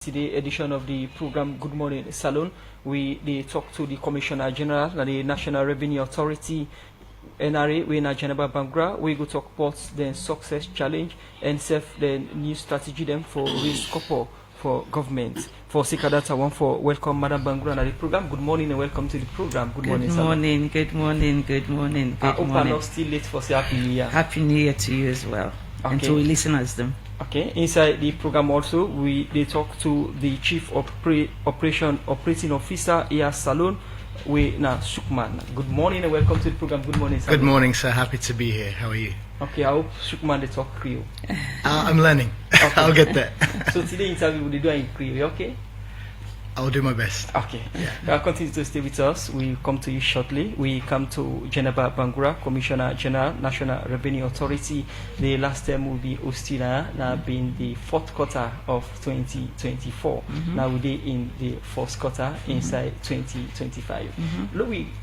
Today edition of the program Good Morning Salon. They talk to the Commissioner General and the National Revenue Authority NRA we na Janaba Bangra. We go talk about the success challenge and self the new strategy them for risk couple for government. For Sikadata one for welcome Madam Bangra and the program. Good morning and welcome to the program. Good morning. Good morning, good morning, good morning, good morning. I hope I'm not still late for say Happy New Year. Happy New Year to you as well. Okay. And to our listeners them. Okay, inside the program also, they talk to the Chief Operating Officer here Salon, Shukman. Good morning and welcome to the program. Good morning, sir. Good morning, sir. Happy to be here. How are you? Okay, I hope Shukman they talk Creole. I'm learning. Okay. I'll get there. So today interview we do in Creole, okay? I'll do my best. Okay. Yeah. Continue to stay with us. We'll come to you shortly. We come to Janaba Bangura, Commissioner General, National Revenue Authority. The last term will be Ostina, now being the fourth quarter of 2024. Now we're in the fourth quarter inside 2025.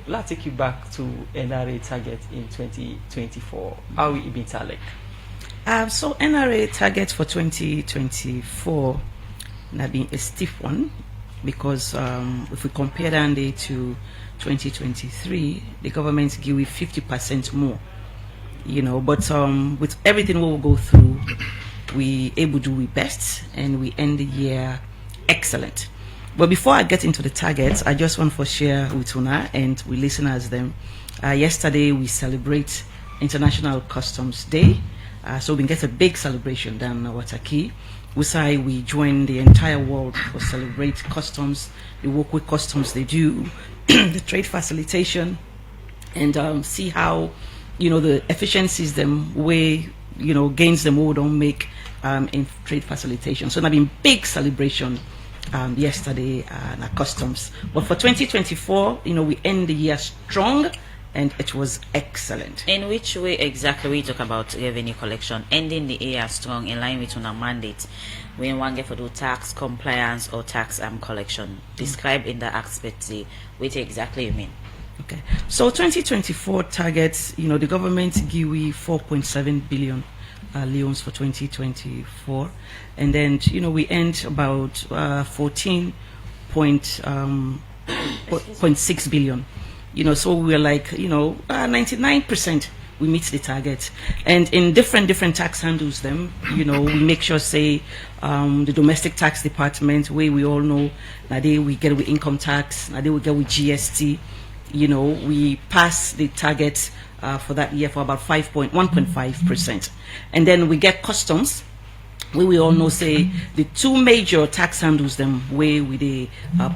Let's take you back to NRA target in 2024. How will it be tallied? So NRA target for 2024 now being a stiff one. Because if we compare that to 2023, the government give 50% more, But with everything we will go through, we able to do our best, and we end the year excellent. But before I get into the targets, I just want to share with Una and we listeners them. Yesterday we celebrate International Customs Day, so we get a big celebration down in Wataki. We join the entire world to celebrate customs, the work with customs they do, the trade facilitation, and see how, the efficiencies them way, gains them all don't make in trade facilitation. So that been big celebration yesterday at customs. But for 2024, we end the year strong. And it was excellent. In which way exactly we talk about revenue collection, ending the year strong in line with our mandate? When one get for do tax compliance or tax collection, describe in the aspect what exactly you mean. Okay, so 2024 targets, the government give we 4.7 billion leones for 2024, and then we end about 14.6 billion. So we're like, 99% we meet the target. And in different tax handles them, we make sure, say, the domestic tax department, where we all know, now we get with income tax, now we get with GST, we pass the target for that year for about 1.5%. And then we get customs, where we all know, say, the two major tax handles them, where we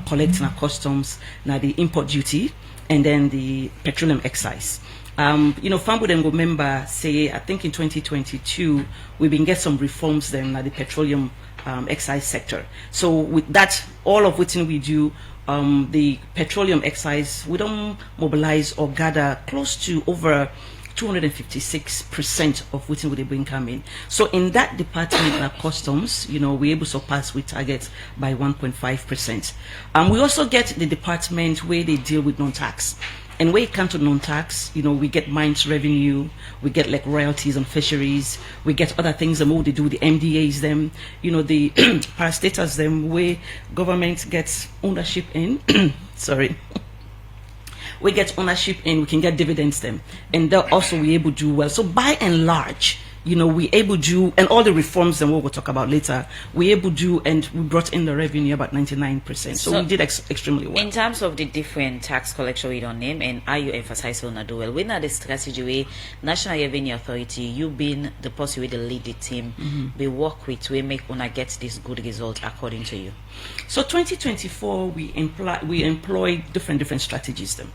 collect our customs, now the import duty, and then the petroleum excise. Fambu then go member say, I think in 2022, we've been get some reforms then at the petroleum excise sector. So with that, all of what we do, the petroleum excise, we don't mobilize or gather close to over 256% of what we bring coming. So in that department of customs, we're able to surpass with targets by 1.5%. We also get the department where they deal with non-tax. And when it comes to non-tax, we get mines revenue, we get like royalties on fisheries, we get other things, the more they do, the MDAs, them, the parastatals, them, where government gets ownership in, sorry. We get ownership and we can get dividends them, and that also we able to do well. So by and large, we able to do, and all the reforms and what we'll talk about later, we able to do, and we brought in the revenue about 99%. So we did extremely well. In terms of the different tax collection we don't name, and are you emphasize on do well? When are the strategy way National Revenue Authority, you been the person with the lead the team, we work with, we make una get this good result according to you. So 2024 we employ different strategies them.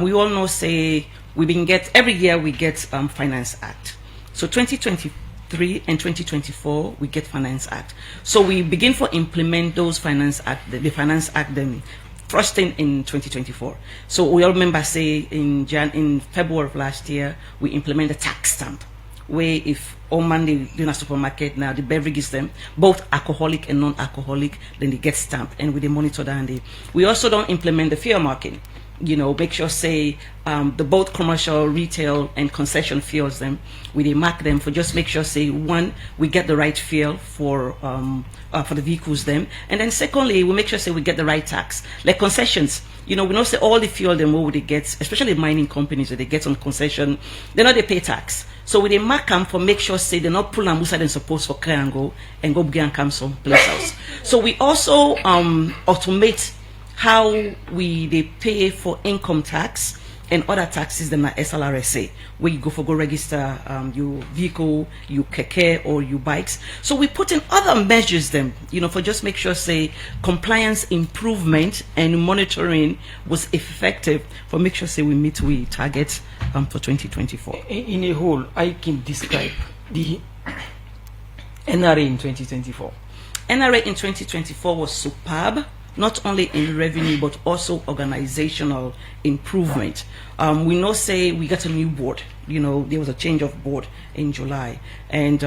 We all know, say, every year we get Finance Act. So 2023 and 2024 we get Finance Act. So we begin for implement those Finance Act, the Finance Act then first thing in 2024. So we all remember, say, in February of last year we implement the tax stamp, where if all man they in a supermarket now, the beverages them, both alcoholic and non-alcoholic, then they get stamped, and we monitor that. And we also don't implement the fair marking. Make sure say the both commercial, retail, and concession fuels them. We mark them for just make sure say one, we get the right fuel for the vehicles them, and then secondly we make sure say we get the right tax. Like concessions, we know say all the fuel them what they get, especially mining companies that they get on concession, they pay tax. So we mark them for make sure say they're not pull and musa than supposed for clear and go begin and come some place else. So we also automate how they pay for income tax and other taxes than SLRSA, where you go register your vehicle, your keke or your bikes. So we put in other measures them, for just make sure say compliance improvement and monitoring was effective for make sure say we meet we target for 2024. In a whole, I can describe the NRA in 2024. NRA in 2024 was superb, not only in revenue but also organizational improvement. We know say we got a new board. There was a change of board in July, and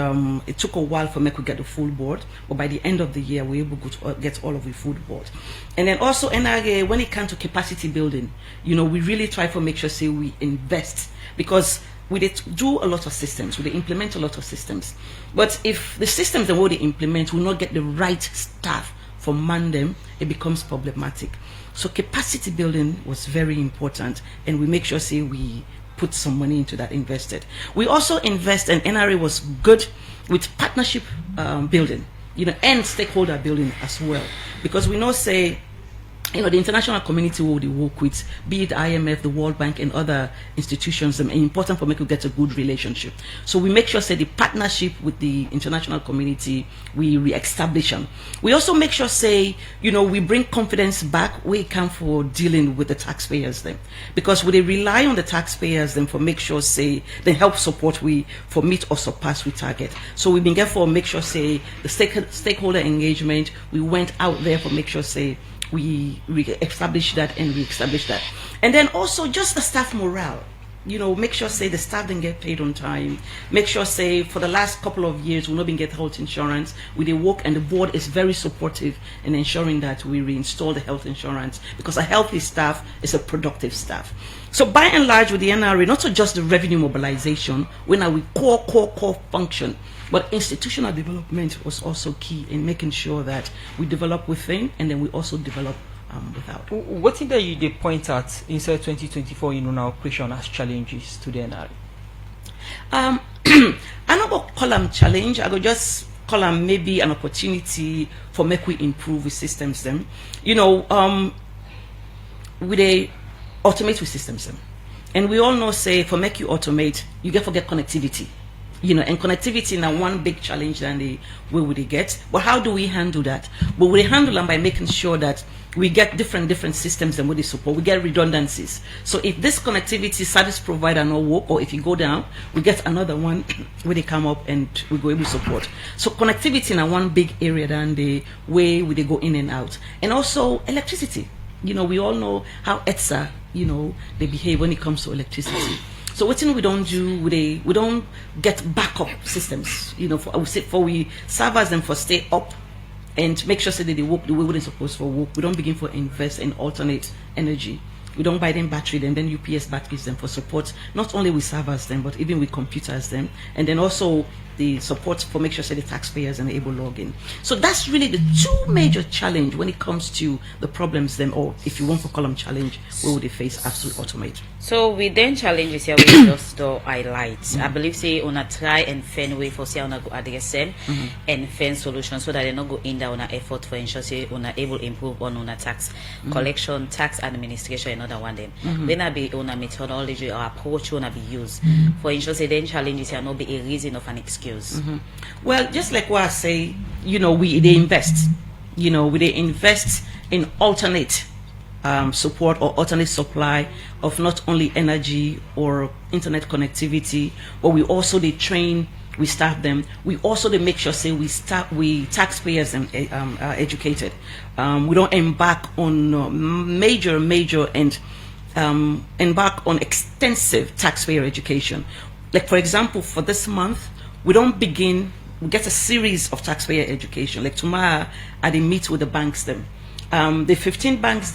it took a while for me to get the full board, but by the end of the year we were able to get all of the full board. And then also NRA, when it comes to capacity building, we really try to make sure say we invest, because we did do a lot of systems, we did implement a lot of systems, but if the systems that we implement will not get the right staff for man them, it becomes problematic. So capacity building was very important, and we make sure say we put some money into that, invested. We also invest, and NRA was good with partnership building, and stakeholder building as well, because we know say the international community will work with, be it IMF, the World Bank, and other institutions, and important for me to get a good relationship. So we make sure say the partnership with the international community, we re-establish them. We also make sure say, we bring confidence back where it comes for dealing with the taxpayers then, because we rely on the taxpayers then for make sure say they help support we for meet or surpass we target. So we've been careful make sure say the stakeholder engagement, we went out there for make sure say we establish that and re-establish that. And then also just the staff morale, make sure say the staff didn't get paid on time, make sure say for the last couple of years we've not been get health insurance, we did work, and the board is very supportive in ensuring that we reinstall the health insurance, because a healthy staff is a productive staff. So by and large with the NRA, not just the revenue mobilization, when we core function, but institutional development was also key in making sure that we develop within, and then we also develop without. What is that you did point at inside 2024 in our operation as challenges to the NRA? I'm not going to call them challenge. I go just call them maybe an opportunity for make we improve the systems them. We they automate with systems them, and we all know say for make you automate, you get forget connectivity. And connectivity now one big challenge than the way would they get. But how do we handle that? But we handle them by making sure that we get different systems and what they support. We get redundancies. So if this connectivity service provider not work, or if you go down, we get another one where they come up and we go able to support. So connectivity now one big area than the way they go in and out. And also electricity. We all know how ETSA, they behave when it comes to electricity. So what we don't do, we don't get backup systems, for we servers them for stay up and make sure that they work the way we're supposed to work. We don't begin for invest in alternate energy. We don't buy them battery, then UPS batteries them for support, not only with servers them, but even with computers them, and then also the support for make sure that the taxpayers are able to log in. So that's really the two major challenge when it comes to the problems them, or if you want to call them challenge, where would they face absolute automate. So we then challenges here we just do highlight. I believe say on a try and find way for say on a go address them and find solutions so that they not go in there on a effort for ensure say on a able improve on a tax collection, tax administration, and other one them. When I be on a methodology or approach on a be used for ensure say then challenges here not be a reason of an excuse. Well, just like what I say, they invest. We they invest in alternate support or alternate supply of not only energy or internet connectivity, but we also they train, we staff them. We also they make sure say we taxpayers and are educated. We don't embark on major and embark on extensive taxpayer education. Like for example, for this month, we get a series of taxpayer education. Like tomorrow, I meet with the banks them. The 15 banks,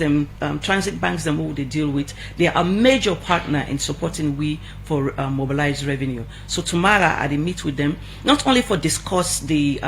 transit banks, who they deal with, they are a major partner in supporting we for mobilized revenue. So tomorrow I will meet with them, not only for discuss the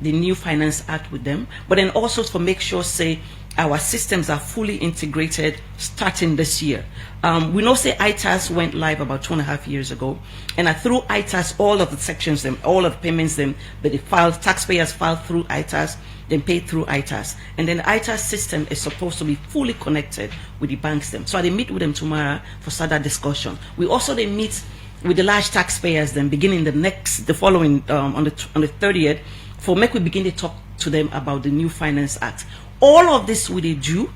new Finance Act with them, but then also for make sure, say, our systems are fully integrated starting this year. We know, say, ITAS went live about 2.5 years ago, and through ITAS, all of the sections, all of the payments, that the taxpayers filed through ITAS, then paid through ITAS. And then the ITAS system is supposed to be fully connected with the banks. So I meet with them tomorrow for further discussion. We also meet with the large taxpayers beginning the following, on the 30th, for make we begin to talk to them about the new Finance Act. All of this we do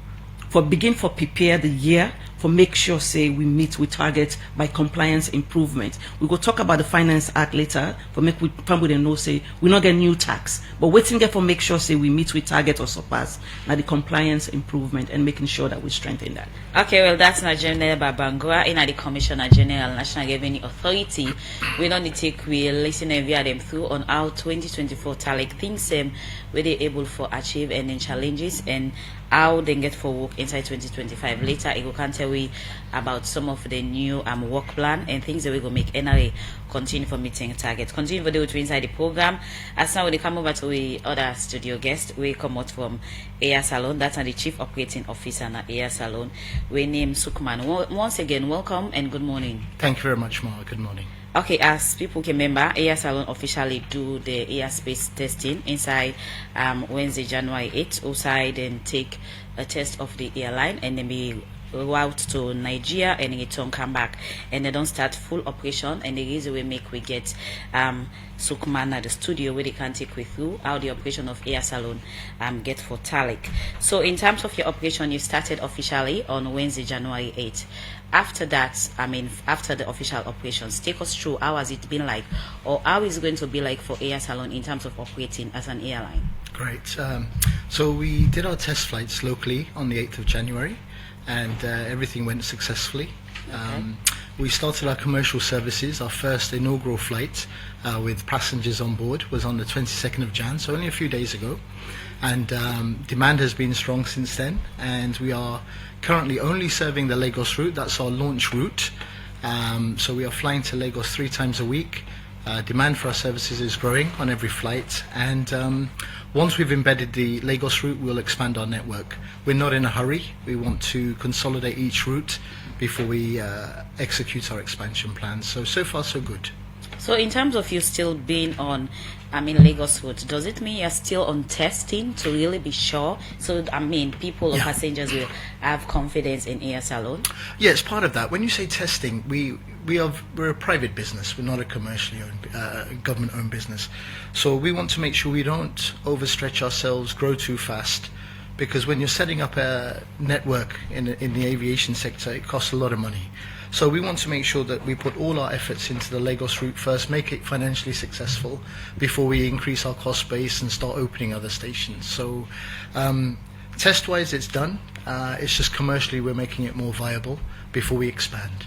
for prepare the year for make sure, say, we meet with targets by compliance improvement. We will talk about the Finance Act later for make we probably know, say, we not get new tax, but waiting there for make sure, say, we meet with target or surpass now the compliance improvement and making sure that we strengthen that. Okay, well, that's not General Babangura in the Commissioner General National Revenue Authority. We don't need to we listen and via them through on our 2024 TALEC things where they able for achieve and then challenges and how they get for work inside 2025. Later, I can tell we about some of the new work plan and things that we go make NRA continue for meeting targets. Continue for the inside the program. As now when they come over to the other studio guest, we come out from Air Salon. That's the Chief Operating Officer at Air Salon. We name Sukman. Once again, welcome and good morning. Thank you very much, Mark. Good morning. Okay, as people can remember, Air Salon officially do the airspace testing inside Wednesday, January 8th, outside and take a test of the airline and then be route to Nigeria and return come back and they don't start full operation and the reason we make we get Sukman at the studio where they can take we through how the operation of Air Salon get for TALEC. So in terms of your operation, you started officially on Wednesday, January 8th. After that, after the official operations, take us through how has it been like, or how is it going to be like for Air Salon in terms of operating as an airline? Great. So we did our test flights locally on the 8th of January, and everything went successfully. Okay. We started our commercial services. Our first inaugural flight with passengers on board was on the 22nd of Jan, so only a few days ago. And demand has been strong since then, and we are currently only serving the Lagos route. That's our launch route. So we are flying to Lagos 3 times a week. Demand for our services is growing on every flight, and once we've embedded the Lagos route, we'll expand our network. We're not in a hurry. We want to consolidate each route before we execute our expansion plans. So far so good. So in terms of you still being on Lagos route, does it mean you're still on testing to really be sure? So people or passengers will have confidence in Air Salon? Yeah, it's part of that. When you say testing, we're a private business. We're not a commercially owned, government-owned business. So we want to make sure we don't overstretch ourselves, grow too fast, because when you're setting up a network in the aviation sector, it costs a lot of money. So we want to make sure that we put all our efforts into the Lagos route first, make it financially successful before we increase our cost base and start opening other stations. So test-wise, it's done. It's just commercially we're making it more viable before we expand.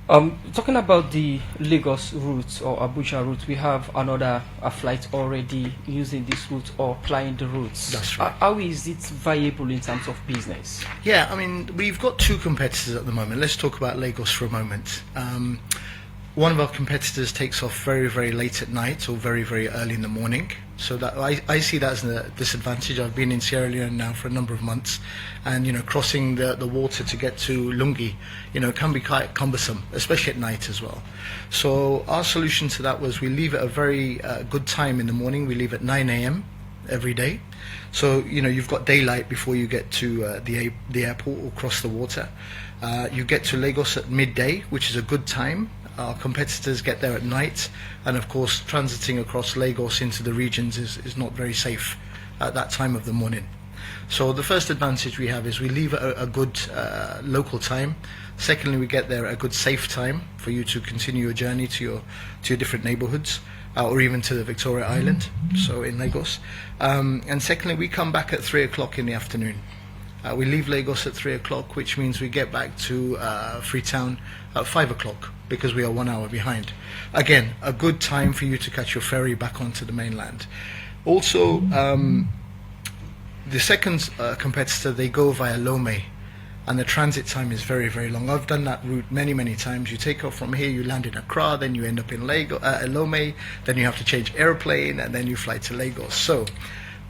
Talking about the Lagos route or Abuja route, we have another flight already using this route or flying the routes. That's right. How is it viable in terms of business? Yeah, we've got 2 competitors at the moment. Let's talk about Lagos for a moment. One of our competitors takes off very, very late at night or very, very early in the morning. So that I see that as a disadvantage. I've been in Sierra Leone now for a number of months, and crossing the water to get to Lungi, can be quite cumbersome, especially at night as well. So our solution to that was we leave at a very good time in the morning. We leave at 9 a.m. every day. So you've got daylight before you get to the airport or cross the water. You get to Lagos at midday, which is a good time. Our competitors get there at night, and of course transiting across Lagos into the regions is not very safe at that time of the morning. So the first advantage we have is we leave at a good local time. Secondly, we get there at a good safe time for you to continue your journey to your different neighborhoods or even to the Victoria Island, so in Lagos. And secondly, we come back at 3 o'clock in the afternoon. We leave Lagos at 3 o'clock, which means we get back to Freetown at 5 o'clock because we are 1 hour behind. Again, a good time for you to catch your ferry back onto the mainland. Also, The second competitor, they go via Leone, and the transit time is very, very long. I've done that route many, many times. You take off from here, you land in Accra, then you end up in Leone, then you have to change airplane, and then you fly to Lagos. So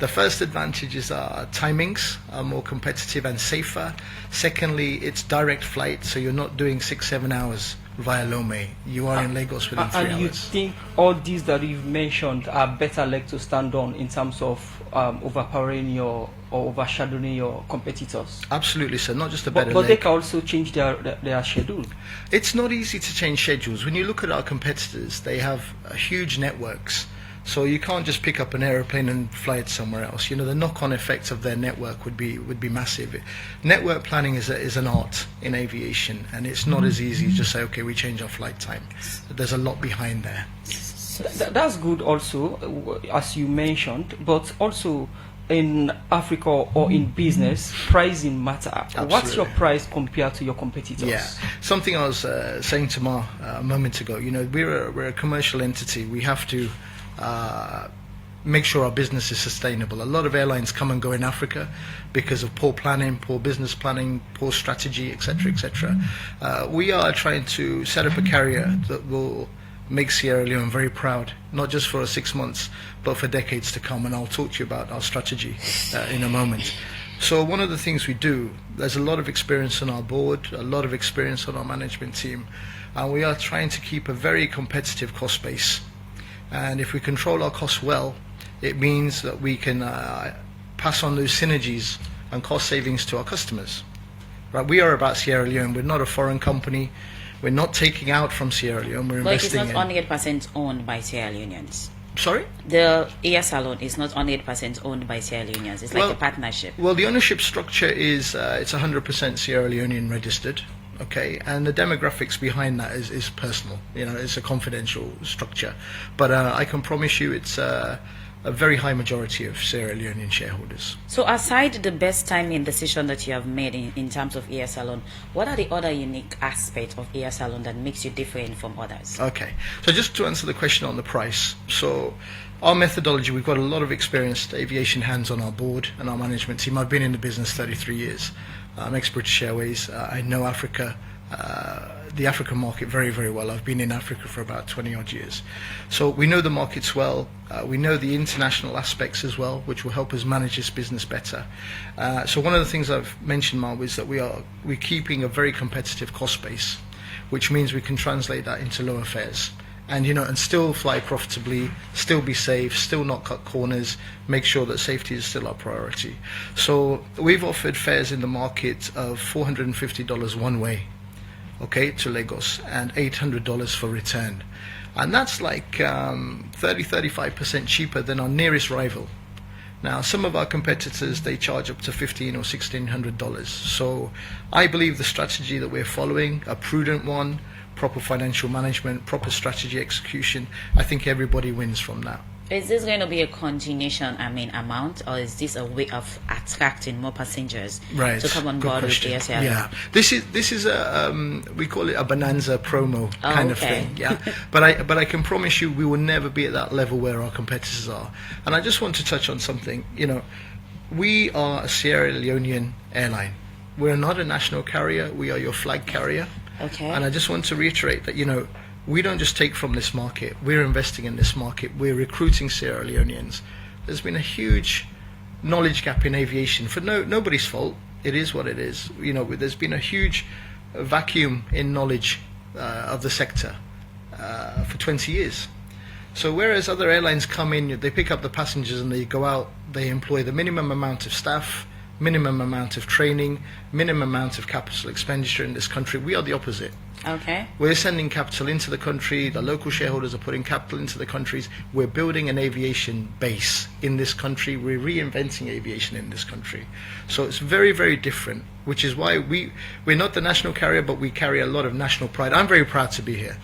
the first advantage is timings are more competitive and safer. Secondly, it's direct flight, so you're not doing 6-7 hours via Leone. You are in Lagos within 3 hours. And you think all these that you've mentioned are better leg to stand on in terms of overpowering or overshadowing your competitors? Absolutely, sir. Not just a But better leg. they can also change their schedule. It's not easy to change schedules. When you look at our competitors, they have huge networks. So you can't just pick up an aeroplane and fly it somewhere else. You know, the knock-on effects of their network would be massive. Network planning is an art in aviation, and it's not as easy as just say, okay, we change our flight time. There's a lot behind there. That's good also, as you mentioned, but also in Africa or in business, pricing matter. What's your Absolutely. price compared to your competitors? Yeah, something I was saying to Ma a moment ago. You know, we're a commercial entity. We have to make sure our business is sustainable. A lot of airlines come and go in Africa because of poor planning, poor business planning, poor strategy, etc., etc. We are trying to set up a carrier that will make Sierra Leone very proud, not just for 6 months, but for decades to come. And I'll talk to you about our strategy in a moment. So one of the things we do, there's a lot of experience on our board, a lot of experience on our management team, and we are trying to keep a very competitive cost base. And if we control our costs well, it means that we can pass on those synergies and cost savings to our customers. Right? We are about Sierra Leone. We're not a foreign company. We're not taking out from Sierra Leone. We're But it's investing not in. 100% owned by Sierra Leoneans. Sorry? The Air Salon is not 100% owned by Sierra Leoneans. It's like a partnership. Well, the ownership structure is it's 100% Sierra Leonean registered. Okay, and the demographics behind that is personal. You know, it's a confidential structure, but I can promise you it's a very high majority of Sierra Leonean shareholders. So aside the best timing decision that you have made in terms of Air Salon, what are the other unique aspects of Air Salon that makes you different from others? Okay, so just to answer the question on the price, so our methodology, we've got a lot of experienced aviation hands on our board and our management team. I've been in the business 33 years. I'm ex-British Airways. I know Africa, the African market very, very well. I've been in Africa for about 20 odd years. So we know the markets well. We know the international aspects as well, which will help us manage this business better. So one of the things I've mentioned, Mark, is that we're keeping a very competitive cost base, which means we can translate that into lower fares. And and still fly profitably, still be safe, still not cut corners, make sure that safety is still our priority. So we've offered fares in the market of $450 one way, okay, to Lagos, and $800 for return. And that's like 30-35% cheaper than our nearest rival. Now, some of our competitors, they charge up to $1,500 or $1,600. So I believe the strategy that we're following, a prudent one, proper financial management, proper strategy execution, I think everybody wins from that. Is this going to be a continuation, amount, or is this a way of attracting more passengers to come on Good board question. with ASL? Yeah, this is a we call it a bonanza promo kind of okay. thing. Yeah, but I can promise you we will never be at that level where our competitors are. And I just want to touch on something. We are a Sierra Leonean airline. We're not a national carrier. We are your flag carrier. Okay. And I just want to reiterate that we don't just take from this market. We're investing in this market. We're recruiting Sierra Leoneans. There's been a huge knowledge gap in aviation for nobody's fault. It is what it is. There's been a huge vacuum in knowledge of the sector for 20 years. So whereas other airlines come in, they pick up the passengers and they go out, they employ the minimum amount of staff, minimum amount of training, minimum amount of capital expenditure in this country. We are the opposite. Okay. We're sending capital into the country. The local shareholders are putting capital into the countries. We're building an aviation base in this country. We're reinventing aviation in this country. So it's very, very different, which is why we're not the national carrier, but we carry a lot of national pride. I'm very proud to be here.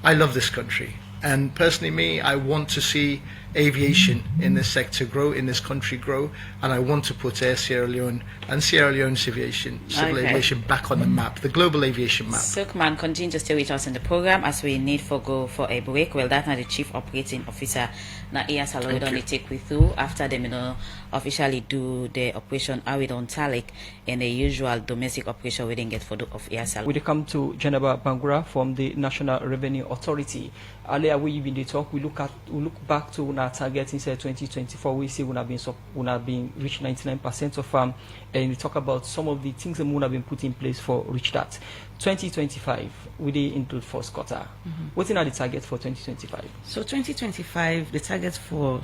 I love this country. And personally, I want to see aviation in this sector grow, in this country grow, and I want to put Air Sierra Leone and Sierra Leone's aviation, civil aviation, back on the map, the global aviation map. Silkman, continue to stay with us in the program as we need for go for a break. Well, that's not the Chief Operating Officer. Now, Ian Salori don't take with you after them, officially do the operation Awidon Talik and the usual domestic operation we didn't get for the of Air Salori. We come to Jenaba Bangura from the National Revenue Authority. Earlier we in the talk, we look back to our target in 2024. We see we have been reached 99% of and we talk about some of the things that we have been put in place for reach that. 2025, we did include first quarter. What are the targets for 2025? So 2025, the targets for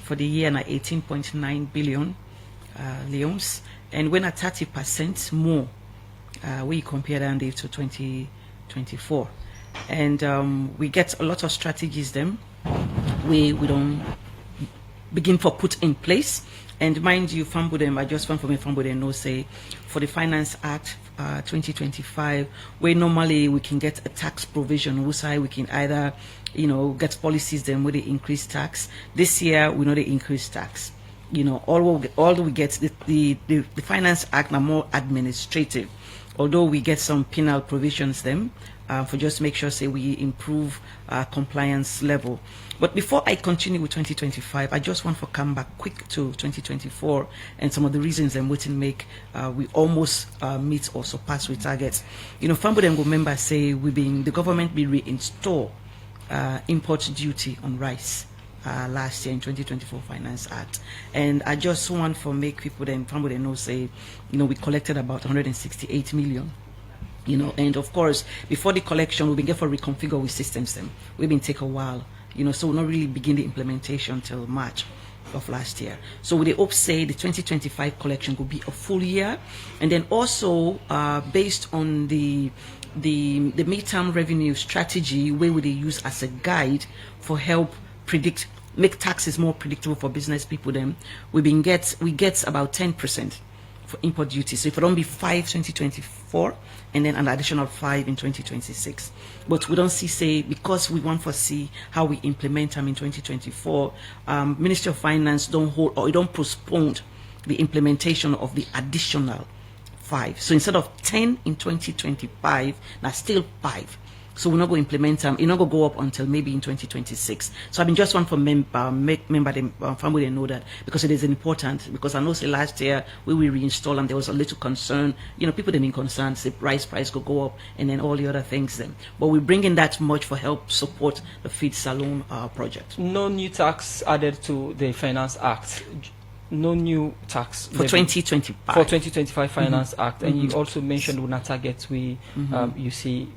the year are 18.9 billion leones, and when at 30% more, we compare that to 2024. And we get a lot of strategies then we don't begin for put in place. And mind you, Fambudem, I just want from Fambudem no say for the Finance Act 2025, where normally we can get a tax provision, we can either get policies then where they increase tax. This year we know they increase tax. All we get the Finance Act are more administrative, although we get some penal provisions then for just make sure say we improve compliance level. But before I continue with 2025, I just want to come back quick to 2024 and some of the reasons I'm waiting to make we almost meet or surpass with targets. Fambudem members say the government be reinstall import duty on rice last year in 2024 Finance Act, and I just want to make people then Fambudem know say we collected about 168 million. And of course, before the collection, we've been for reconfigure with systems them. We've been take a while, so we'll not really begin the implementation till March of last year. So we hope say the 2025 collection will be a full year, and then also based on the midterm revenue strategy, where would they use as a guide for help make taxes more predictable for business people. Then we get about 10%. For import duty. So if it don't be 5 2024 and then an additional 5 in 2026. But we don't say because we want to see how we implement them in 2024, Ministry of Finance don't postpone the implementation of the additional 5. So instead of 10 in 2025, now still 5. So we're not going to implement them. It's not going to go up until maybe in 2026. So I mean, just want to make the family know that, because it is important. Because I know say last year we will reinstall and there was a little concern. People have been concerned, say rice price could go up and then all the other things then. But we're bringing that much for help support the feed salon project. No new tax added to the Finance Act. No new tax for 2025. For 2025 Finance Act. And you also mentioned una targets you see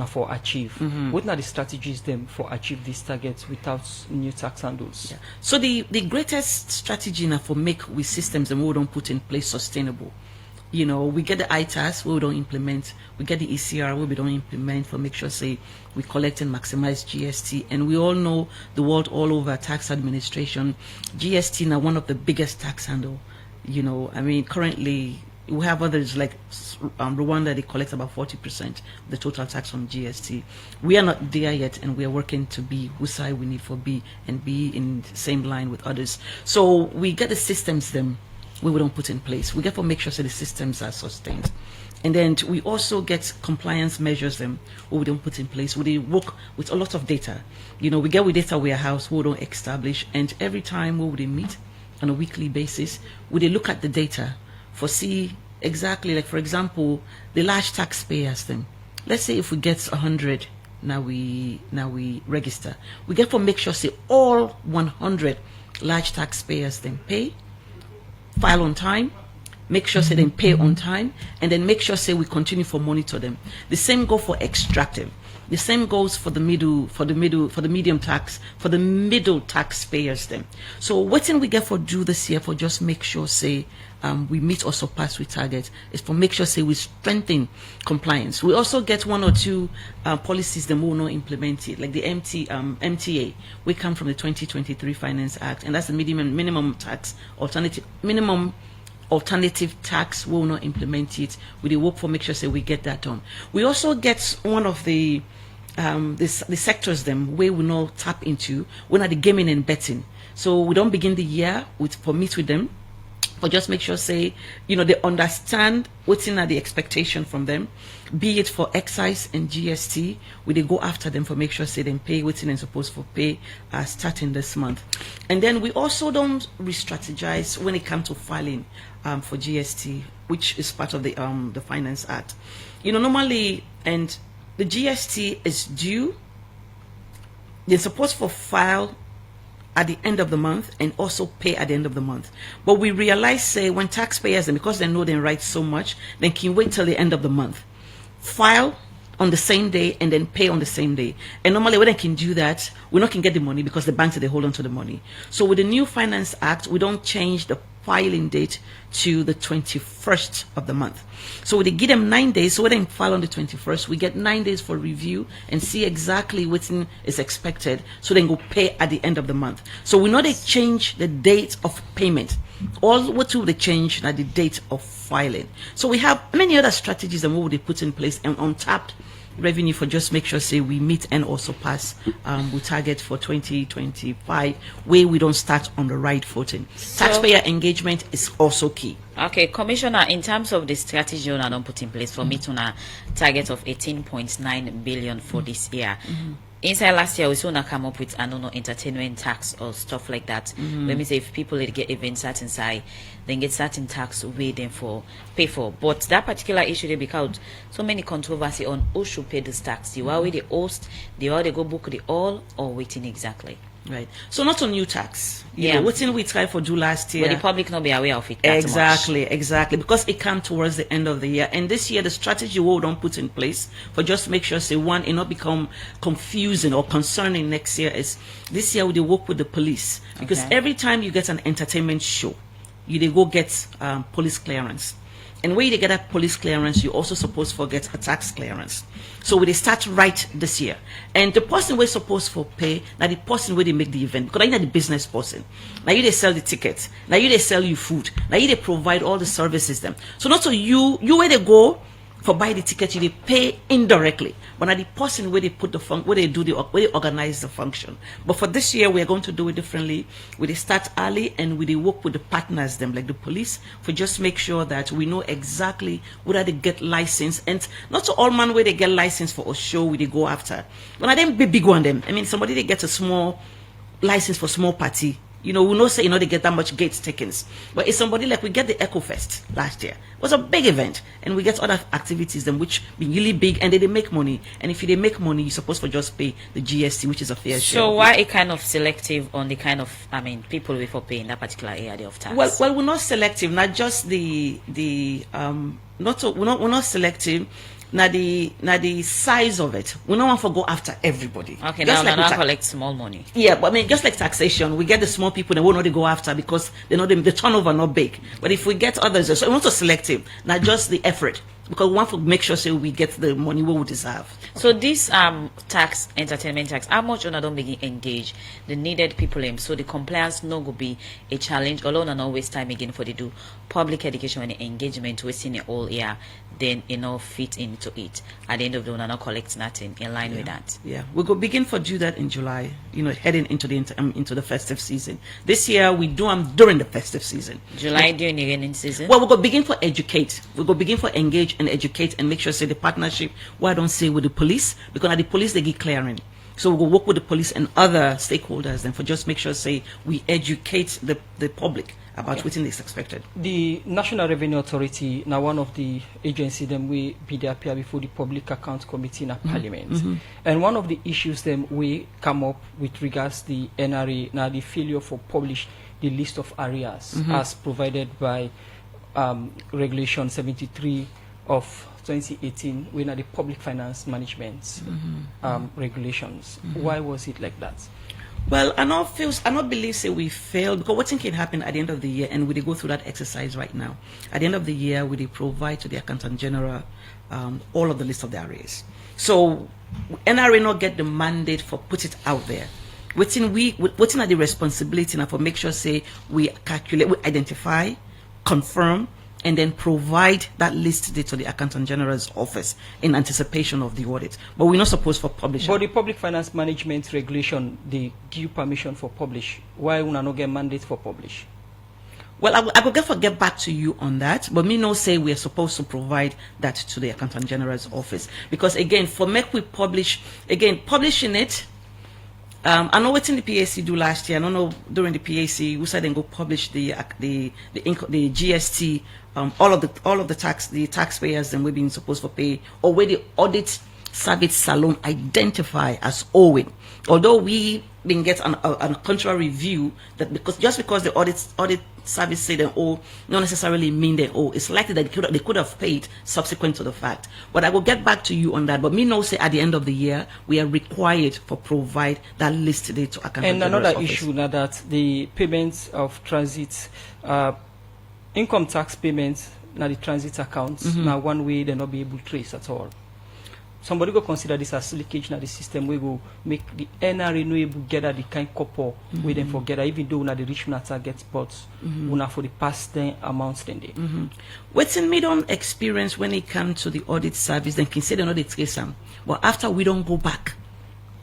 for achieve. What are the strategies then for achieve these targets without new tax handles? Yeah. So the greatest strategy now for make with systems and we don't put in place sustainable. We get the ITAS, we don't implement. We get the ECR, we don't implement for make sure say we collect and maximize GST. And we all know the world all over tax administration, GST now one of the biggest tax handle. I mean currently we have others like Rwanda, they collect about 40% of the total tax from GST. We are not there yet, and we are working to be whose side we need for be and be in the same line with others. So we get the systems them we don't put in place. We get to make sure that the systems are sustained. And then we also get compliance measures them we don't put in place. We work with a lot of data. We get with data warehouse we don't establish, and every time we would meet on a weekly basis, we look at the data for see exactly, like for example, the large taxpayers then. Let's say if we get 100, now we register. We get to make sure say all 100 large taxpayers then pay, file on time, make sure say they pay on time, and then make sure say we continue for monitor them. The same go for extractive. The same goes for the medium tax, for the middle taxpayers then. So what thing we get for do this year for just make sure say we meet or surpass with target is for make sure say we strengthen compliance. We also get 1 or 2 policies that we will not implement it, like the MTA. We come from the 2023 Finance Act, and that's the minimum tax alternative tax. We will not implement it. We work for make sure say we get that done. We also get one of the the sectors them where we now tap into when are the gaming and betting. So we don't begin the year for meet with them, but just make sure say they understand what's in the expectation from them, be it for excise and GST. We they go after them for make sure say they pay what's in and supposed for pay starting this month. And then we also don't re-strategize when it comes to filing for GST, which is part of the Finance Act. Normally, and the GST is due. They're supposed to file at the end of the month and also pay at the end of the month. But we realize, say, when taxpayers, and because they know they write so much, they can wait till the end of the month, file on the same day and then pay on the same day. And normally when they can do that, we not can get the money because the banks, they hold on to the money. So with the new Finance Act, we don't change the filing date to the 21st of the month. So they give them 9 days. So when they file on the 21st, we get 9 days for review and see exactly what is expected. So then go pay at the end of the month. So we know they change the date of payment. All what will they change at the date of filing. So we have many other strategies and what would they put in place and untapped revenue for just make sure say we meet and also pass we target for 2025 where we don't start on the right footing. Taxpayer engagement is also key. Okay, Commissioner, in terms of the strategy on don't put in place for meeting a target of 18.9 billion for this year. Inside last year, we saw come up with entertainment tax or stuff like that. Let me say if people get events certain side, then get certain tax waiting for pay for. But that particular issue they because so many controversy on who should pay this tax. The why the host, the why they go book the all or waiting exactly. Right. So not a new tax. You know, what we tried for do last year. But the public not be aware of it. Exactly. Because it came towards the end of the year. And this year the strategy we don't put in place for just make sure say one it not become confusing or concerning next year is this year we work with the police. Because every time you get an entertainment show, you go get police clearance. And when you get that police clearance, you also supposed to get a tax clearance. So we start right this year. And the person we're supposed to pay, now the person where they make the event, because you're the business person. Now you they sell the tickets. Now you they sell you food. Now you they provide all the services them. So not so you where they go for buy the ticket, you they pay indirectly. But now the person where they put the where they organize the function. But for this year we are going to do it differently. We start early and we work with the partners them like the police for just make sure that we know exactly whether they get license and not to all man where they get license for a show we they go after. But I them big one them. I mean somebody they get a small license for small party. We know say they get that much gate takings. But it's somebody like we get the Echo Fest last year. It was a big event, and we get other activities them which be really big and they make money. And if they make money, you're supposed to just pay the GST, which is a fair share. So why it kind of selective on the kind of people we for paying that particular area of tax? Well, we're not selective. Not just we're not selective. Now the size of it, we don't want to go after everybody. Okay, just now like collect small money. Yeah, but I mean, just like taxation, we get the small people that we not to go after because they know the turnover not big. But if we get others, so we want to selective, not just the effort, because we want to make sure say we get the money we deserve. So this tax, entertainment tax, how much don't begin engage the needed people in so the compliance no go be a challenge, although not waste time again for the do public education and engagement wasting it all year, then fit into it. At the end of the day, not collect nothing in line with that. Yeah, we go begin for do that in July. Heading into the festive season. This year we do them during the festive season. July during the rainy season. Well, we go begin for educate. We go begin for engage and educate and make sure say the partnership. Why don't say with the police because at the police they get clearing. So we will work with the police and other stakeholders and for just make sure say we educate the public about what is expected. The National Revenue Authority now one of the agencies them we be there appear before the Public Account Committee in Parliament. And one of the issues them we come up with regards the NRA now the failure for publish the list of areas as provided by Regulation 73 of 2018 when the public finance management regulations. Why was it like that? Well, I not believe say we failed because what can happen at the end of the year, and we go through that exercise right now. At the end of the year, we provide to the Accountant General all of the list of the areas. So NRA not get the mandate for put it out there. What's in the responsibility now for make sure say we calculate, we identify, confirm, and then provide that list today to the Accountant General's office in anticipation of the audit. But we're not supposed for publishing. But the Public Finance Management Regulation, they give permission for publish. Why would not get mandate for publish? Well, I will get back to you on that, but me no say we are supposed to provide that to the Accountant General's office. Because again, for make we publish, again, publishing it, I know what in the PAC do last year. I don't know during the PAC we said then go publish the GST, all of the taxpayers and we've been supposed to pay, or where the audit service salon identify as owing. Although we been get a contrary view that because the audit service say they owe, not necessarily mean they owe. It's likely that they could have paid subsequent to the fact. But I will get back to you on that. But me know say at the end of the year we are required to provide that list today to Accountant And General's another office. issue now that the payments of transit, income tax payments, now the transit accounts, now one way they not be able to trace at all. Somebody go consider this as leakage now the system we will make the NRA no able get at the kind couple we then forget even though now the rich una target but una for the past 10 amounts then they. What's in me don't experience when it comes to the audit service, then consider not the trace them. But after we don't go back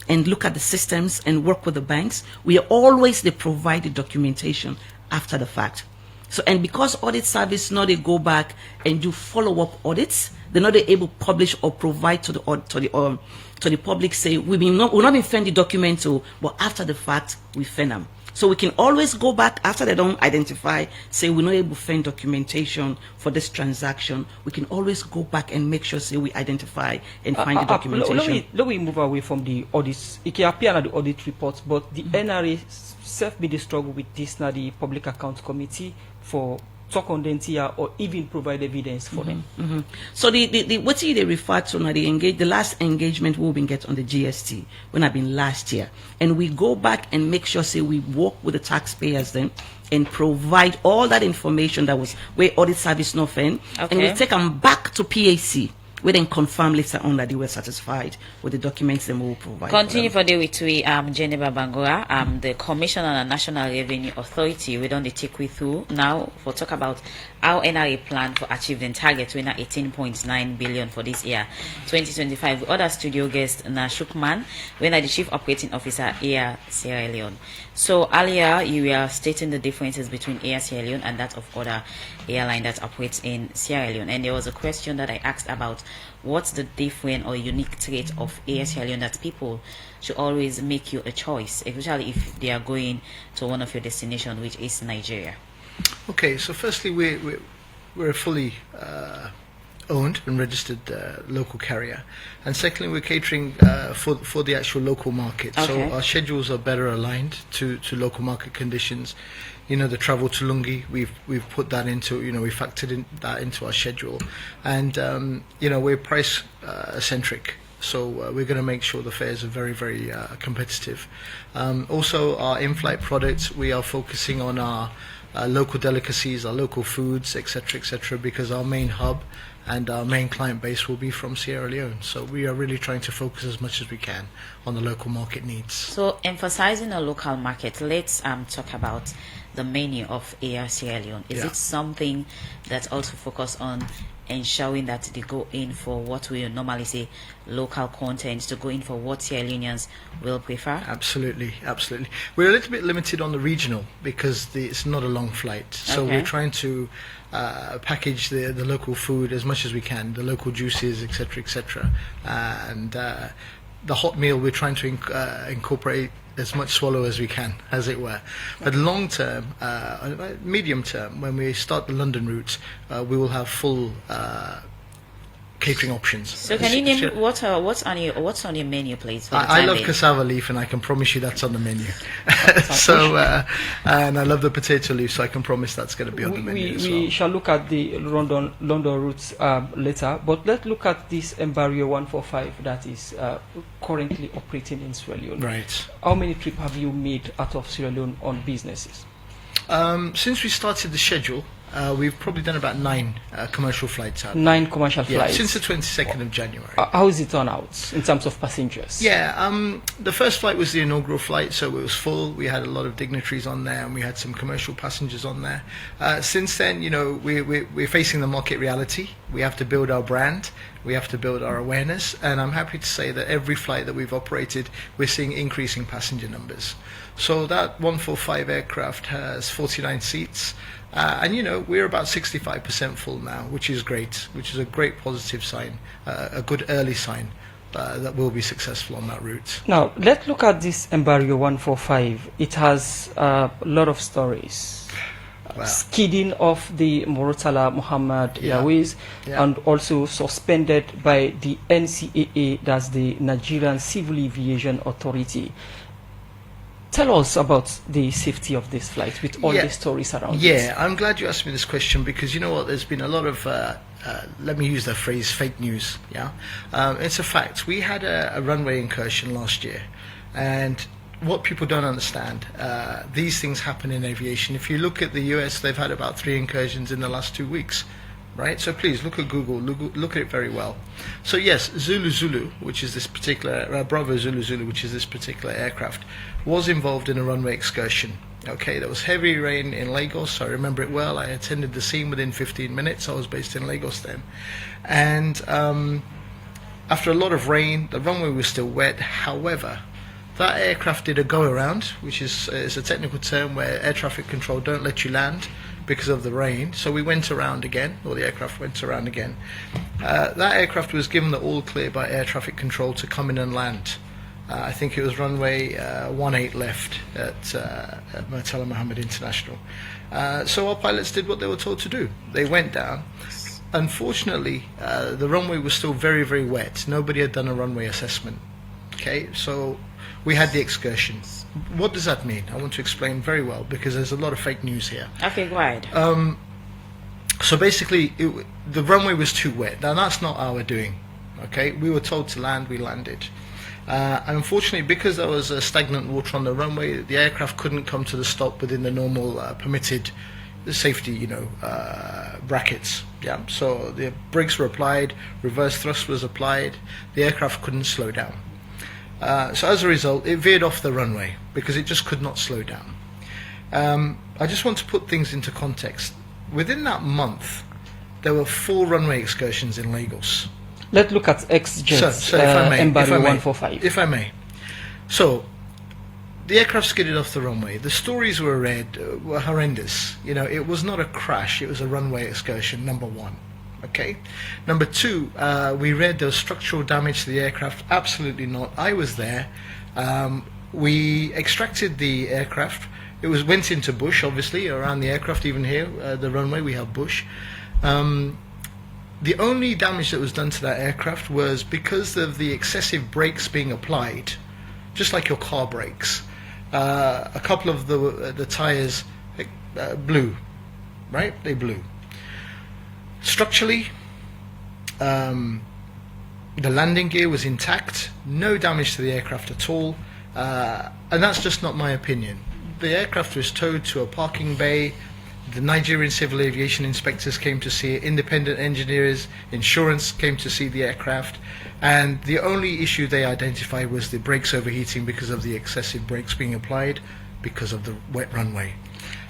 and look at the systems and work with the banks, we are always they provide the documentation after the fact. So, and because audit service now they go back and do follow-up audits, they're not able to publish or provide to the public say we've not been fend the document to, but after the fact we fend them. So we can always go back after they don't identify, say we're not able to fend documentation for this transaction. We can always go back and make sure say we identify and find the documentation. Let me move away from the audits. It can appear on the audit reports, but the NRA self be the struggle with this now the Public Accounts Committee for talk on them here or even provide evidence for them. So the what they refer to now the last engagement we've been get on the GST when I've been last year, and we go back and make sure say we work with the taxpayers then and provide all that information that was where audit service no fin, and we take them back to PAC. We then confirm later on that they were satisfied with the documents they will provide. Continue for the with we Geneva Bangura, the Commissioner on the National Revenue Authority. We don't take with you now for talk about our NRA plan for achieving target we 18.9 billion for this year 2025. The other studio guest na Shukman, when the Chief Operating Officer Air Sierra Leone. So earlier you were stating the differences between Air Sierra Leone and that of other airline that operates in Sierra Leone, and there was a question that I asked about what's the different or unique trait of Air Sierra Leone that people should always make you a choice, especially if they are going to one of your destinations, which is Nigeria. Okay, so firstly, we're a fully owned and registered local carrier, and secondly, we're catering for the actual local market. So our schedules are better aligned to local market conditions. You know, the travel to Lungi, we've put that into, we factored that into our schedule, and we're price centric. So we're going to make sure the fares are very, very competitive. Also, our in-flight products, we are focusing on our local delicacies, our local foods, etc., because our main hub and our main client base will be from Sierra Leone. So we are really trying to focus as much as we can on the local market needs. So emphasizing a local market, let's talk about the menu of Air Sierra Leone. Is it something that also focus on ensuring that they go in for what we normally say local content, to go in for what Sierra Leoneans will prefer? Absolutely. We're a little bit limited on the regional because it's not a long flight. So we're trying to package the local food as much as we can, the local juices, etc., and the hot meal we're trying to incorporate as much swallow as we can, as it were. But long term, medium term, when we start the London route, we will have full catering options. So can you name what's on your menu, please? I love cassava leaf, and I can promise you that's on the menu. So and I love the potato leaf, so I can promise that's going to be on the menu as well. We shall look at the London routes later, but let's look at this Embarrier 145 that is currently operating in Sierra Leone. Right. How many trips have you made out of Sierra Leone on businesses? Since we started the schedule, we've probably done about 9 commercial flights out. 9 commercial flights. Since the 22nd of January. How is it turn out in terms of passengers? Yeah, the first flight was the inaugural flight, so it was full. We had a lot of dignitaries on there, and we had some commercial passengers on there. Since then, we're facing the market reality. We have to build our brand. We have to build our awareness, and I'm happy to say that every flight that we've operated, we're seeing increasing passenger numbers. So that 145 aircraft has 49 seats, and we're about 65% full now, which is great, which is a great positive sign, a good early sign that we'll be successful on that route. Now, let's look at this Embraer 145. It has a lot of stories. Wow. Skidding off the Murtala Muhammad Airways, Yeah. and also suspended by the NCAA, that's the Nigerian Civil Aviation Authority. Tell us about the safety of this flight with all the stories around it. Yeah, I'm glad you asked me this question, because you know what, there's been a lot of, let me use the phrase, fake news. Yeah, it's a fact. We had a runway incursion last year, and what people don't understand, these things happen in aviation. If you look at the US, they've had about 3 incursions in the last 2 weeks, right? So please look at Google, look at it very well. So yes, Zulu Zulu, which is this particular, Bravo Zulu Zulu, which is this particular aircraft, was involved in a runway excursion. Okay, there was heavy rain in Lagos. I remember it well. I attended the scene within 15 minutes. I was based in Lagos then. And after a lot of rain, the runway was still wet. However, that aircraft did a go-around, which is a technical term where air traffic control don't let you land because of the rain. So we went around again, or the aircraft went around again. That aircraft was given the all clear by air traffic control to come in and land. I think it was runway 18 left at Murtala Muhammad International. So our pilots did what they were told to do. They went down. Unfortunately, the runway was still very, very wet. Nobody had done a runway assessment. Okay, so we had the excursion. What does that mean? I want to explain very well, because there's a lot of fake news here. Okay, go ahead. So basically, the runway was too wet. Now, that's not our doing. Okay, we were told to land, we landed. And unfortunately, because there was stagnant water on the runway, the aircraft couldn't come to the stop within the normal permitted safety, brackets. Yeah. So the brakes were applied, reverse thrust was applied. The aircraft couldn't slow down. So as a result, it veered off the runway because it just could not slow down. I just want to put things into context. Within that month, there were 4 runway excursions in Lagos. Let's look at X-Jets, So if I may, Embraer 145. If I may. So, the aircraft skidded off the runway. The stories were were horrendous. It was not a crash, it was a runway excursion, number 1. Okay. Number 2, we read there was structural damage to the aircraft. Absolutely not. I was there. We extracted the aircraft. It went into bush, obviously, around the aircraft. Even here, the runway, we have bush. The only damage that was done to that aircraft was because of the excessive brakes being applied, just like your car brakes. A couple of the tires blew, right? They blew. Structurally, the landing gear was intact, no damage to the aircraft at all, and that's just not my opinion. The aircraft was towed to a parking bay. The Nigerian Civil Aviation inspectors came to see it, independent engineers, insurance came to see the aircraft, and the only issue they identified was the brakes overheating because of the excessive brakes being applied because of the wet runway.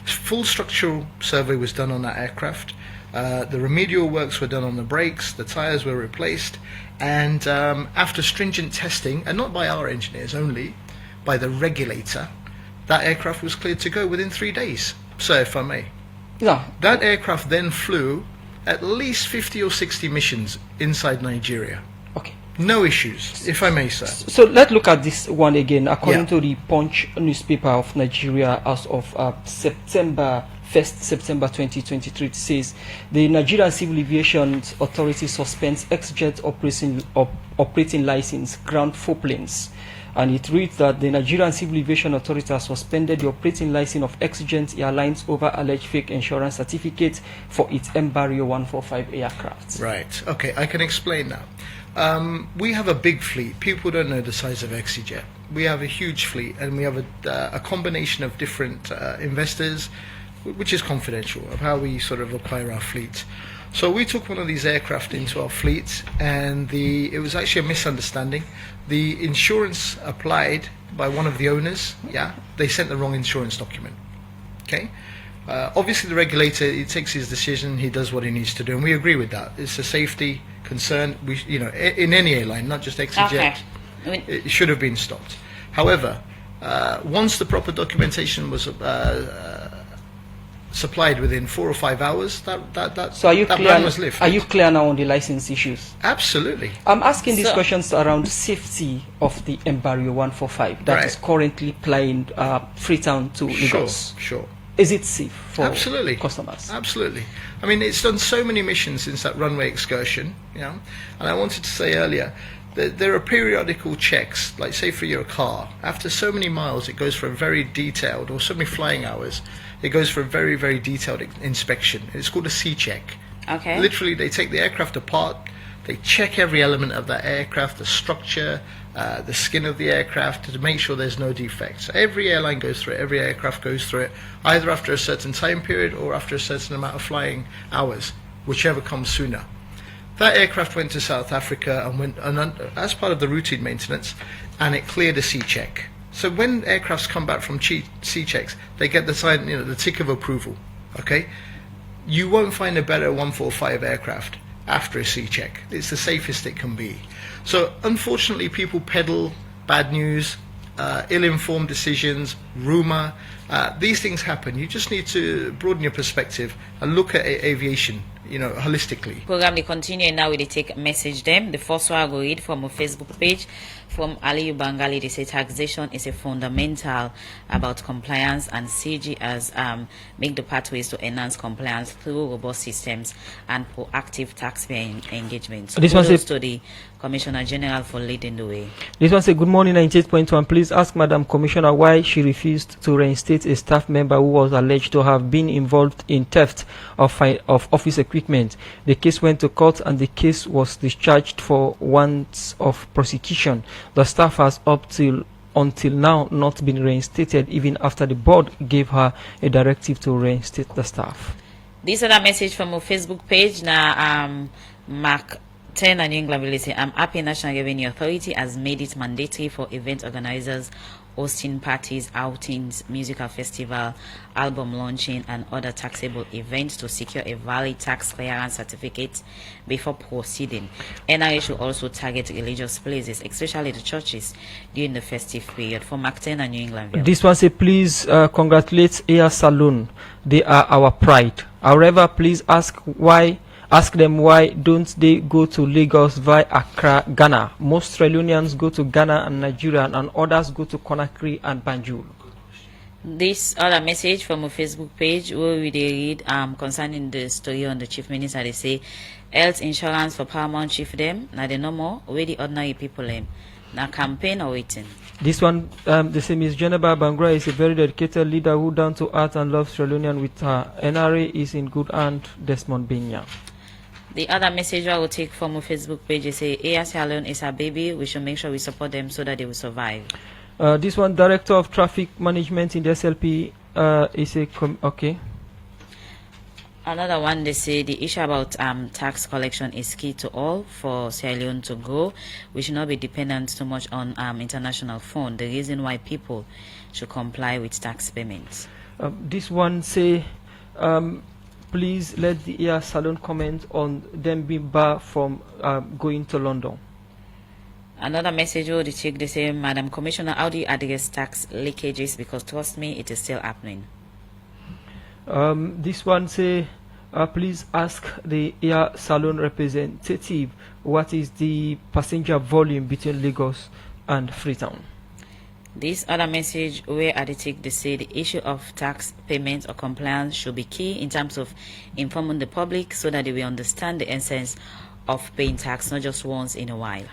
Full structural survey was done on that aircraft. The remedial works were done on the brakes, the tires were replaced, and after stringent testing, and not by our engineers only, by the regulator, that aircraft was cleared to go within 3 days. So, if I may. Yeah. That aircraft then flew at least 50 or 60 missions inside Nigeria. Okay. No issues, if I may, sir. So let's look at this one again. According Yeah. to the Punch newspaper of Nigeria, as of September 1st, September 2023, it says the Nigerian Civil Aviation Authority suspends X-Jet operating license, ground 4 planes. And it reads that the Nigerian Civil Aviation Authority has suspended the operating license of X-Jet Airlines over alleged fake insurance certificate for its Embraer 145 aircraft. Right, okay, I can explain now. We have a big fleet. People don't know the size of ExyJet. We have a huge fleet, and we have a combination of different investors, which is confidential, of how we sort of acquire our fleet. So we took one of these aircraft into our fleet, and it was actually a misunderstanding. The insurance applied by one of the owners, they sent the wrong insurance document. Okay. Obviously, the regulator, he takes his decision, he does what he needs to do, and we agree with that. It's a safety concern. In any airline, not just ExeJet, it should have been stopped. However, once the proper documentation was supplied within 4 or 5 hours, that ban was lifted. Are you clear now on the license issues? Absolutely. I'm asking these questions around safety of the Embraer 145 that is currently flying Freetown to Lagos. Sure. Is it safe for customers? Absolutely. I mean, it's done so many missions since that runway excursion, and I wanted to say earlier that there are periodical checks, like say for your car. After so many miles, it goes for a very detailed, or so many flying hours, it goes for a very, very detailed inspection. It's called a C-check. Okay. Literally, they take the aircraft apart, they check every element of that aircraft, the structure, the skin of the aircraft, to make sure there's no defects. Every airline goes through it, every aircraft goes through it, either after a certain time period or after a certain amount of flying hours, whichever comes sooner. That aircraft went to South Africa and went as part of the routine maintenance, and it cleared a C-check. So when aircrafts come back from C-checks, they get the sign, the tick of approval. Okay, you won't find a better 145 aircraft after a C-check. It's the safest it can be. So unfortunately, people peddle bad news, ill-informed decisions, rumor. These things happen. You just need to broaden your perspective and look at aviation, holistically. Program they continue now with the take message them. The first one I go read from a Facebook page from Aliyu Bangali. They say taxation is a fundamental about compliance, and CG has make the pathways to enhance compliance through robust systems and proactive taxpayer engagement. So this one says to the Commissioner General for leading the way. This one says, good morning 98.1. Please ask Madam Commissioner why she refused to reinstate a staff member who was alleged to have been involved in theft of office equipment. The case went to court and the case was discharged for want of prosecution. The staff has until now not been reinstated, even after the board gave her a directive to reinstate the staff. This other message from our Facebook page now, Mark 10 and New England will say, I'm happy National Revenue Authority has made it mandatory for event organizers hosting parties, outings, musical festival, album launching, and other taxable events to secure a valid tax clearance certificate before proceeding. NRA should also target religious places, especially the churches, during the festive period. For Mark 10 and New England. This one say, please congratulate Air Saloon. They are our pride. However, please ask them why don't they go to Lagos via Accra, Ghana. Most Leoneans go to Ghana and Nigeria, and others go to Conakry and Banjul. This other message from a Facebook page where we read concerning the story on the Chief Minister. They say health insurance for Paramount Chief them now they no more where the ordinary people them now campaign or waiting. This one, the same is Jennifer Bangra is a very dedicated leader who down to earth and loves Sierra Leonean with her. NRA is in good hand. Desmond Benya. The other message I will take from our Facebook page is say Air Sierra Leone is our baby. We should make sure we support them so that they will survive. This one, Director of Traffic Management in the SLP is a okay. Another one, they say the issue about tax collection is key to all for Sierra Leone to grow. We should not be dependent too much on international fund. The reason why people should comply with tax payments. This one say, please let the Air Salon comment on them being barred from going to London. Another message they check, they say, Madam Commissioner, how do you address tax leakages? Because trust me, it is still happening. This one say, please ask the Air Salon representative what is the passenger volume between Lagos and Freetown. This other message where at the take they say the issue of tax payments or compliance should be key in terms of informing the public so that they will understand the essence of paying tax, not just once in a while.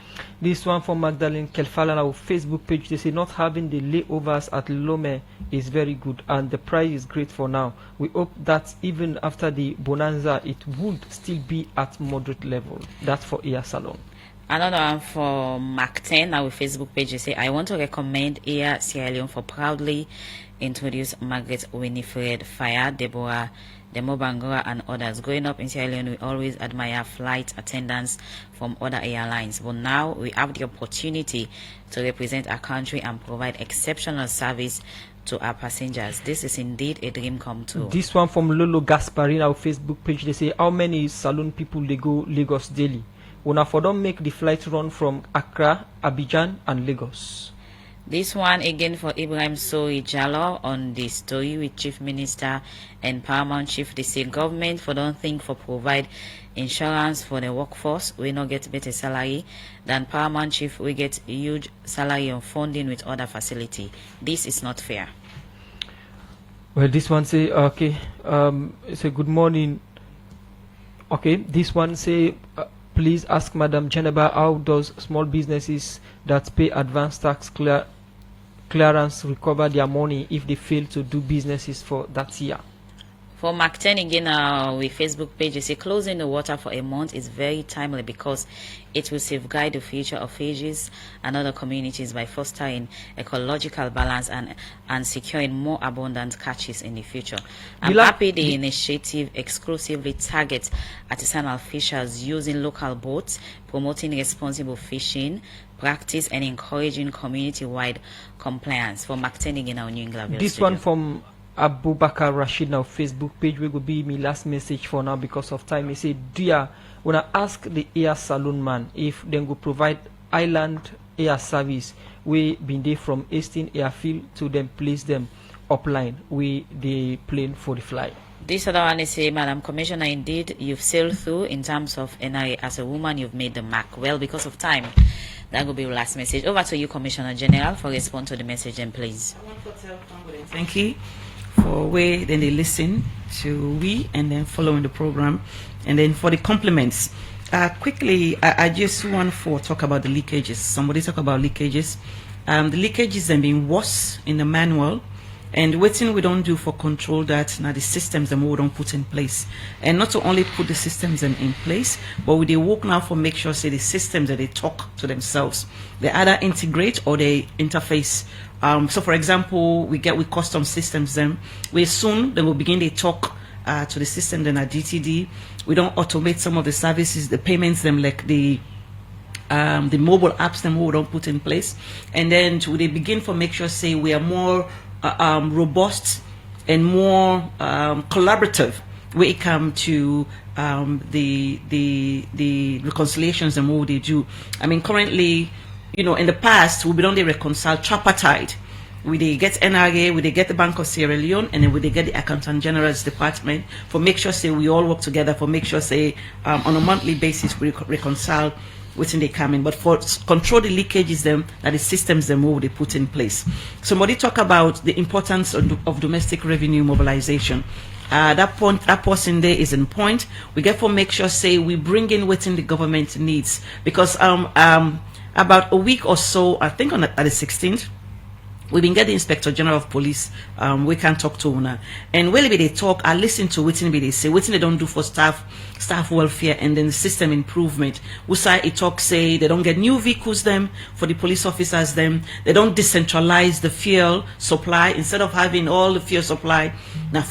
This one from Magdalene Kelfala on our Facebook page. They say not having the layovers at Leone is very good and the price is great for now. We hope that even after the bonanza it would still be at moderate level. That's for Air Salon. Another one for Mark 10, our Facebook page, they say, I want to recommend Air Sierra Leone for proudly introduce Margaret Winifred Fire, Deborah Demobangora, and others. Growing up in Sierra Leone, we always admire flight attendants from other airlines, but now we have the opportunity to represent our country and provide exceptional service to our passengers. This is indeed a dream come true. This one from Lolo Gasparin, our Facebook page. They say, how many saloon people they go Lagos daily? Una for don't make the flight run from Accra, Abidjan, and Lagos. This one again for Ibrahim Soi Jallo on the story with Chief Minister and Paramount Chief. They say government for don't think for provide insurance for the workforce. We not get better salary than Paramount Chief. We get huge salary and funding with other facility. This is not fair. Well, this one say okay. Say good morning. Okay, this one say. Please ask Madam Geneba how does small businesses that pay advance tax clearance recover their money if they fail to do businesses for that year? For Mark 10 again, with Facebook page, you say closing the water for a month is very timely because it will safeguard the future of Fijis and other communities by fostering ecological balance and securing more abundant catches in the future. I'm happy the initiative exclusively targets artisanal fishers using local boats, promoting responsible fishing practice and encouraging community-wide compliance. For Mark 10 again, our New England. This studio. one from Abu Bakar Rashid, now Facebook page, will be my last message for now because of time. He said, dear, when I ask the air saloon man if they go provide island air service, we been there from Eastern Airfield to them place them upline we the plane for the flight. This other one is say, Madam Commissioner, indeed you've sailed through in terms of NRA. As a woman, you've made the mark. Well, because of time, that will be your last message. Over to you, Commissioner General, for response to the message, and please. Thank you for where then they listen to we and then following the program, and then for the compliments. Quickly, I just want to talk about the leakages. Somebody talk about leakages. The leakages have been worse in the manual, and waiting we don't do for control that now the systems that we don't put in place, and not to only put the systems in place, but we they work now for make sure say the systems that they talk to themselves, they either integrate or they interface. So for example, we custom systems them. We soon then we'll begin to talk to the system then at GTD. We don't automate some of the services, the payments them like the mobile apps them we don't put in place, and then they begin for make sure say we are more robust and more collaborative when it comes to the reconciliations and what they do. I mean, currently, you know, in the past, we don't reconcile tripartite. We they get NRA, we they get the Bank of Sierra Leone, and then we they get the Accountant General's Department for make sure say we all work together for make sure say on a monthly basis we reconcile within they come in. But for control the leakages them that the systems them what they put in place. Somebody talk about the importance of domestic revenue mobilization. That person there is in point. We get for make sure say we bring in within the government needs, because about a week or so, I think at the 16th, we've been getting Inspector General of Police. We can talk to her, and when they talk, I listen to what they say, what they don't do for staff welfare, and then system improvement. We say it talk say they don't get new vehicles them for the police officers them. They don't decentralize the fuel supply. Instead of having all the fuel supply, now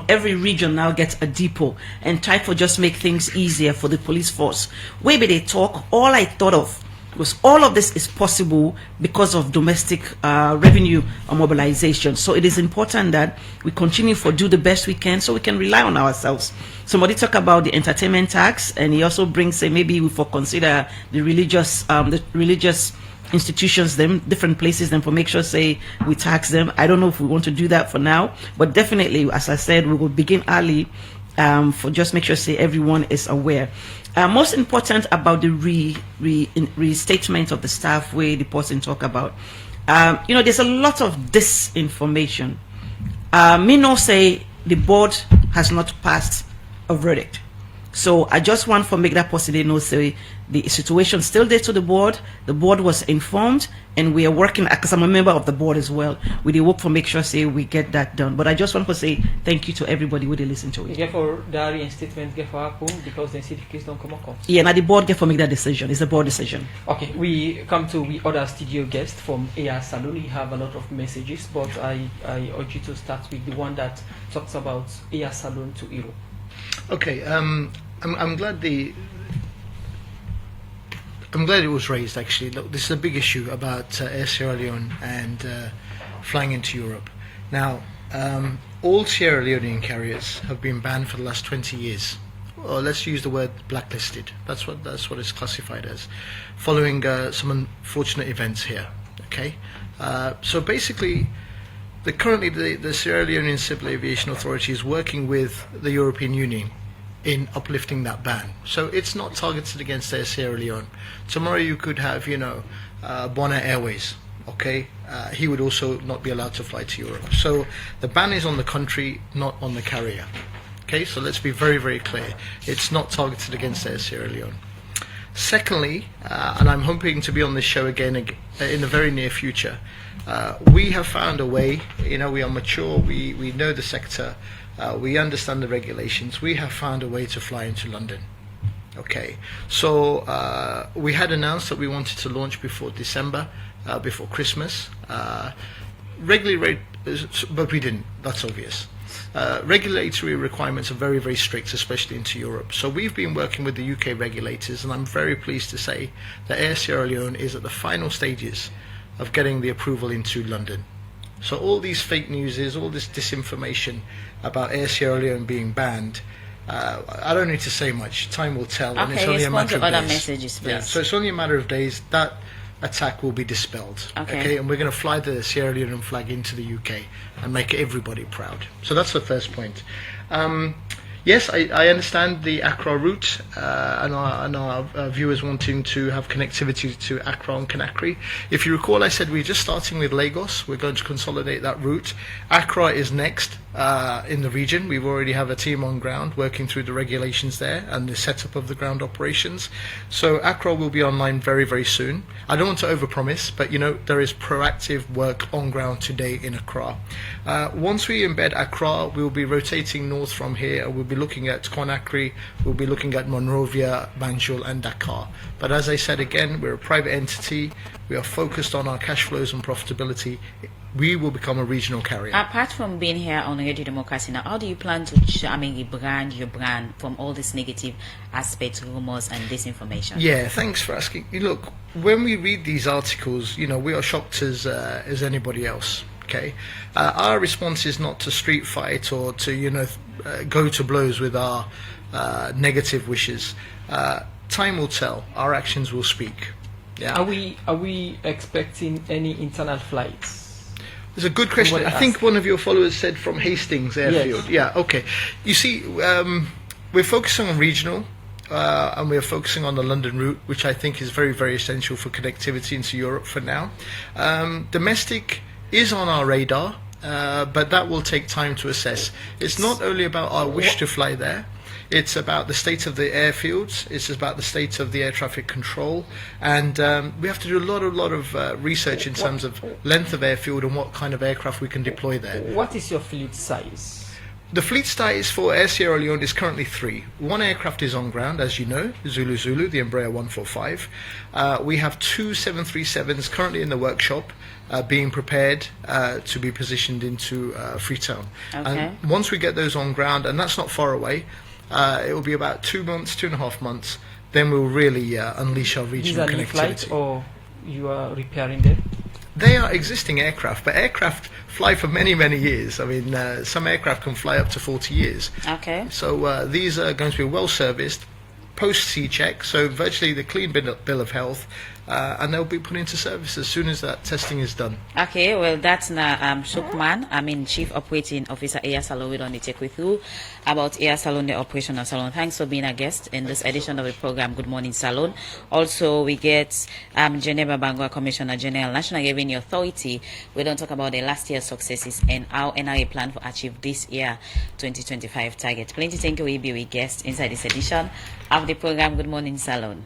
every region now gets a depot, and try to just make things easier for the police force. Where they talk, all I thought of was all of this is possible because of domestic revenue mobilization. So it is important that we continue to do the best we can so we can rely on ourselves. Somebody talk about the entertainment tax, and he also brings say maybe we for consider the religious institutions them, different places them for make sure say we tax them. I don't know if we want to do that for now, but definitely, as I said, we will begin early for just make sure say everyone is aware. Most important about the restatement of the staff where the person talk about, you know, there's a lot of disinformation. Me no say the board has not passed a verdict. So I just want to make that person know, say the situation still there to the board. The board was informed, and we are working, because I'm a member of the board as well. We work for make sure say we get that done. But I just want to say thank you to everybody who they listen to it. Get for diary and statement get for happen because the city case don't come up. Yeah, now the board get for make that decision. It's a board decision. Okay, we come to we other studio guest from AR Salon. We have a lot of messages, but I urge you to start with the one that talks about AR Salon to Europe. Okay, I'm glad I'm glad it was raised. Actually, look, this is a big issue about Air Sierra Leone and flying into Europe. Now, all Sierra Leonean carriers have been banned for the last 20 years. Or let's use the word blacklisted. That's what it's classified as, following some unfortunate events here. Okay, so basically, currently the Sierra Leonean Civil Aviation Authority is working with the European Union in uplifting that ban. So it's not targeted against Air Sierra Leone. Tomorrow you could have, Bonaire Airways. Okay, he would also not be allowed to fly to Europe. So the ban is on the country, not on the carrier. Okay, so let's be very, very clear. It's not targeted against Air Sierra Leone. Secondly, and I'm hoping to be on this show again in the very near future, we have found a way. We are mature. We know the sector. We understand the regulations. We have found a way to fly into London. Okay, so we had announced that we wanted to launch before December, before Christmas. But we didn't. That's obvious. Regulatory requirements are very, very strict, especially into Europe. So we've been working with the UK regulators, and I'm very pleased to say that Air Sierra Leone is at the final stages of getting the approval into London. So all these fake news all this disinformation about Air Sierra Leone being banned, I don't need to say much. Time will tell, and it's only a matter of days. Other messages, please. Yeah, so it's only a matter of days that attack will be dispelled. Okay, and we're going to fly the Sierra Leone flag into the UK and make everybody proud. So that's the first point. Yes, I understand the Accra route and our viewers wanting to have connectivity to Accra and Conakry. If you recall, I said we're just starting with Lagos. We're going to consolidate that route. Accra is next in the region. We already have a team on ground working through the regulations there and the setup of the ground operations. So Accra will be online very, very soon. I don't want to overpromise, but there is proactive work on ground today in Accra. Once we embed Accra, we'll be rotating north from here. We'll be looking at Conakry, we'll be looking at Monrovia, Banjul and Dakar. But as I said again, we're a private entity. We are focused on our cash flows and profitability. We will become a regional carrier. Apart from being here on Radio Democracy now, how do you plan to brand your brand from all these negative aspects, rumors and disinformation? Yeah, thanks for asking. Look, when we read these articles, we are shocked as anybody else. Okay, our response is not to street fight or to go to blows with our negative wishes. Time will tell. Our actions will speak. Yeah. Are we expecting any internal flights? It's a good question. I think one of your followers said from Hastings Airfield. Yes. Yeah. Okay. You see, we're focusing on regional. And we're focusing on the London route, which I think is very, very essential for connectivity into Europe for now. Domestic is on our radar, but that will take time to assess. It's not only about our wish to fly there, it's about the state of the airfields, it's about the state of the air traffic control, and we have to do a lot of research in terms of length of airfield and what kind of aircraft we can deploy there. What is your fleet size? The fleet size for Air Sierra Leone is currently 3. One aircraft is on ground, as you know, Zulu, the Embraer 145. We have 2 737s currently in the workshop, being prepared to be positioned into Freetown. Okay. And once we get those on ground, and that's not far away, it will be about 2.5 months, then we'll really unleash our regional connectivity. These are new flights, or you are repairing them? They are existing aircraft, but aircraft fly for many, many years. I mean, some aircraft can fly up to 40 years. Okay. So these are going to be well serviced, post-C check, so virtually the clean bill of health, and they'll be put into service as soon as that testing is done. Okay, well, that's Shukman, Chief Operating Officer, Air Salon. We don't take with you about Air Salon, the operational salon. Thanks for being a guest in this edition of the program, Good Morning Salon. Also, we get Geneva Bangura Commissioner General, National Revenue Authority. We don't talk about the last year's successes and how NRA plan to achieve this year 2025 target. Plenty thank you, we be with guests inside this edition of the program, Good Morning Salon.